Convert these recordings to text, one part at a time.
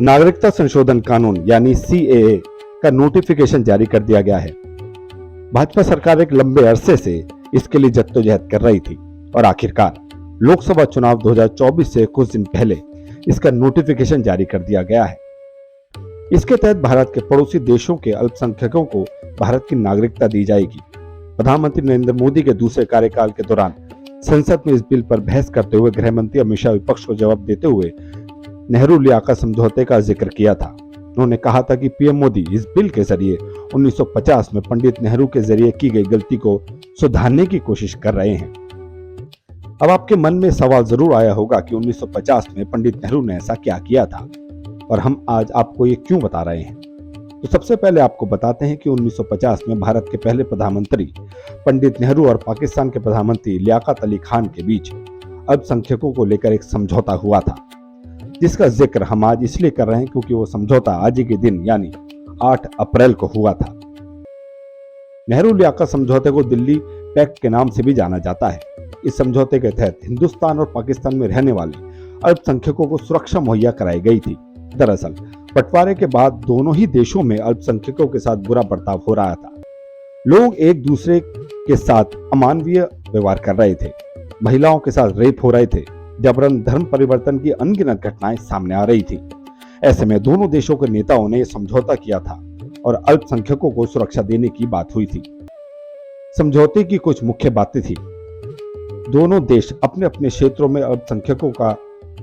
नागरिकता संशोधन कानून यानी सीएए का नोटिफिकेशन जारी कर दिया गया है। भाजपा सरकार एक लंबे अरसे से इसके लिए जद्दोजहद कर रही थी और आखिरकार लोकसभा चुनाव 2024 से कुछ दिन पहले इसका नोटिफिकेशन जारी कर दिया गया है। इसके तहत भारत के पड़ोसी देशों के अल्पसंख्यकों को भारत की नागरिकता दी जाएगी। प्रधानमंत्री नरेंद्र मोदी के दूसरे कार्यकाल के दौरान संसद में इस बिल पर बहस करते हुए गृह मंत्री अमित शाह विपक्ष को जवाब देते हुए नेहरू लियाकत समझौते का जिक्र किया था। उन्होंने कहा था कि पीएम मोदी इस बिल के जरिए 1950 में पंडित नेहरू के जरिए की गई गलती को सुधारने की कोशिश कर रहे हैं। अब आपके मन में सवाल जरूर आया होगा कि 1950 में पंडित नेहरू ने ऐसा क्या किया था और हम आज आपको ये क्यों बता रहे हैं। तो सबसे पहले आपको बताते हैं कि 1950 में भारत के पहले प्रधानमंत्री पंडित नेहरू और पाकिस्तान के प्रधानमंत्री लियाकत अली खान के बीच अल्पसंख्यकों को लेकर एक समझौता हुआ था, जिसका जिक्र हम आज इसलिए कर रहे हैं क्योंकि वो समझौता आज ही के दिन यानी 8 अप्रैल को हुआ था। नेहरू लियाकत समझौते को दिल्ली पैक्ट के नाम से भी जाना जाता है। इस समझौते के तहत हिंदुस्तान और पाकिस्तान में रहने वाले अल्पसंख्यकों को सुरक्षा मुहैया कराई गई थी। दरअसल बंटवारे के बाद दोनों ही देशों में अल्पसंख्यकों के साथ बुरा बर्ताव हो रहा था। लोग एक दूसरे के साथ अमानवीय व्यवहार कर रहे थे, महिलाओं के साथ रेप हो रहे थे, जबरन धर्म परिवर्तन की अनगिनत घटनाएं सामने आ रही थी। ऐसे में दोनों देशों के नेताओं ने समझौता किया था और अल्पसंख्यकों को सुरक्षा देने की बात हुई थी। समझौते की कुछ मुख्य बातें थी। दोनों देश अपने अपने क्षेत्रों में अल्पसंख्यकों का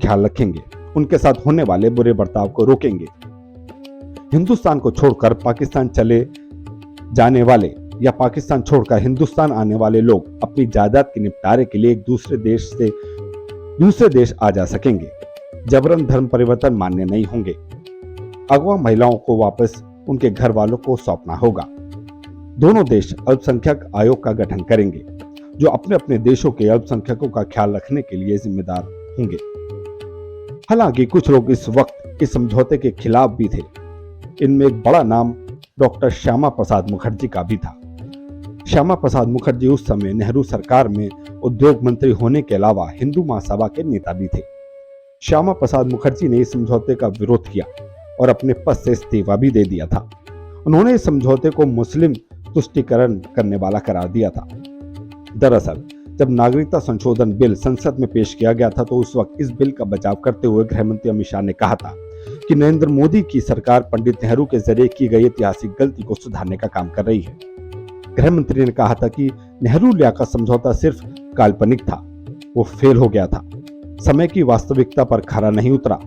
ख्याल रखेंगे, उनके साथ होने वाले बुरे बर्ताव को रोकेंगे। हिंदुस्तान को छोड़कर पाकिस्तान चले जाने वाले या पाकिस्तान छोड़कर हिंदुस्तान आने वाले लोग अपनी जायदाद के निपटारे के लिए एक दूसरे देश से दूसरे देश आ जा सकेंगे। जबरन धर्म परिवर्तन मान्य नहीं होंगे। अगवा महिलाओं को वापस उनके घर वालों को सौंपना होगा। दोनों देश अल्पसंख्यक आयोग का गठन करेंगे, जो अपने अपने देशों के अल्पसंख्यकों का ख्याल रखने के लिए जिम्मेदार होंगे। हालांकि कुछ लोग इस वक्त इस समझौते के खिलाफ भी थे। इनमें एक बड़ा नाम डॉक्टर श्यामा प्रसाद मुखर्जी का भी था। श्यामा प्रसाद मुखर्जी उस समय नेहरू सरकार में उद्योग मंत्री होने के अलावा हिंदू महासभा के नेता भी थे। श्यामा प्रसाद मुखर्जी ने इस समझौते का विरोध किया और अपने पद से इस्तीफा भी दे दिया था। उन्होंने इस समझौते को मुस्लिम तुष्टीकरण करने वाला करार दिया था। दरअसल जब नागरिकता संशोधन बिल संसद में पेश किया गया था तो उस वक्त इस बिल का बचाव करते हुए गृह मंत्री अमित शाह ने कहा था कि नरेंद्र मोदी की सरकार पंडित नेहरू के जरिए की गई ऐतिहासिक गलती को सुधारने का काम कर रही है। गृह मंत्री ने कहा था कि नेहरू लियाकत समझौता सिर्फ काल्पनिक था, वो फेल हो गया था, समय की वास्तविकता पर खरा नहीं उतरा।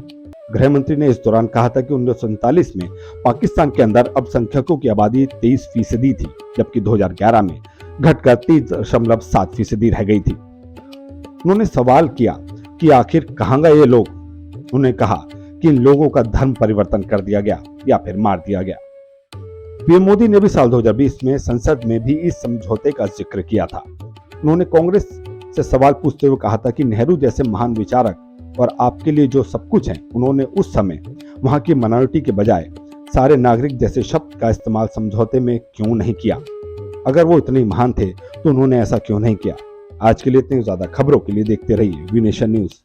गृह मंत्री ने इस दौरान कहा था कि 1947 में पाकिस्तान के अंदर अल्पसंख्यकों की आबादी 23% थी, जबकि 2011 में घटकर 30.7% रह गई थी। उन्होंने सवाल किया कि आखिर कहां गए ये लोग। उन्होंने कहा कि इन लोगों का धर्म परिवर्तन कर दिया गया या फिर मार दिया गया। पीएम मोदी ने भी साल 2020 में संसद में भी इस समझौते का जिक्र किया था। उन्होंने कांग्रेस से सवाल पूछते हुए कहा था कि नेहरू जैसे महान विचारक और आपके लिए जो सब कुछ है, उन्होंने उस समय वहां की माइनॉरिटी के बजाय सारे नागरिक जैसे शब्द का इस्तेमाल समझौते में क्यों नहीं किया। अगर वो इतने महान थे तो उन्होंने ऐसा क्यों नहीं किया। आज के लिए इतनी ज्यादा खबरों के लिए देखते रहिए वी नेशन न्यूज।